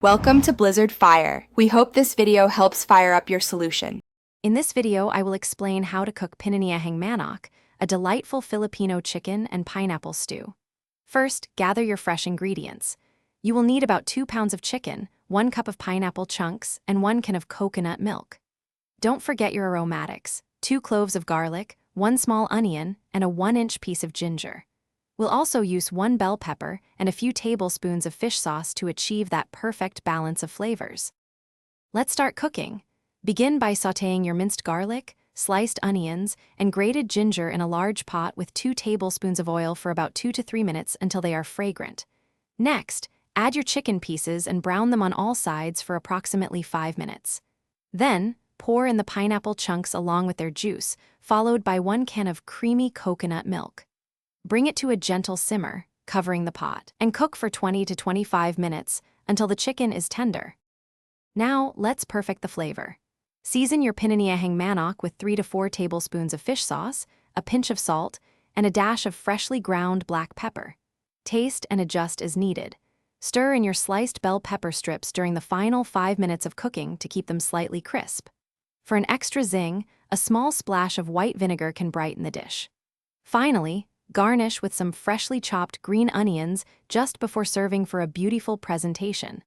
Welcome to Blizzard Fire. We hope this video helps fire up your solution. In this video, I will explain how to cook Pininyahang Manok, a delightful Filipino chicken and pineapple stew. First, gather your fresh ingredients. You will need about 2 pounds of chicken, 1 cup of pineapple chunks, and 1 can of coconut milk. Don't forget your aromatics: 2 cloves of garlic, 1 small onion, and a 1-inch piece of ginger. We'll also use 1 bell pepper and a few tablespoons of fish sauce to achieve that perfect balance of flavors. Let's start cooking. Begin by sautéing your minced garlic, sliced onions, and grated ginger in a large pot with 2 tablespoons of oil for about 2 to 3 minutes until they are fragrant. Next, add your chicken pieces and brown them on all sides for approximately 5 minutes. Then, pour in the pineapple chunks along with their juice, followed by 1 can of creamy coconut milk. Bring it to a gentle simmer, covering the pot, and cook for 20 to 25 minutes until the chicken is tender. Now, let's perfect the flavor. Season your Pininyahang Manok with 3 to 4 tablespoons of fish sauce, a pinch of salt, and a dash of freshly ground black pepper. Taste and adjust as needed. Stir in your sliced bell pepper strips during the final 5 minutes of cooking to keep them slightly crisp. For an extra zing, a small splash of white vinegar can brighten the dish. Finally, garnish with some freshly chopped green onions just before serving for a beautiful presentation.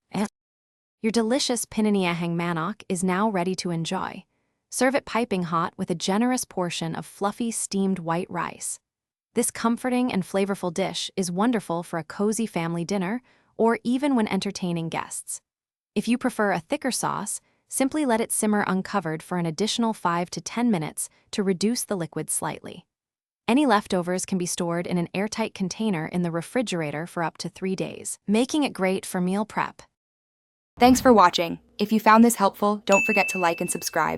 Your delicious Pininyahang Manok is now ready to enjoy. Serve it piping hot with a generous portion of fluffy steamed white rice. This comforting and flavorful dish is wonderful for a cozy family dinner or even when entertaining guests. If you prefer a thicker sauce, simply let it simmer uncovered for an additional 5 to 10 minutes to reduce the liquid slightly. Any leftovers can be stored in an airtight container in the refrigerator for up to 3 days, making it great for meal prep. Thanks for watching. If you found this helpful, don't forget to like and subscribe.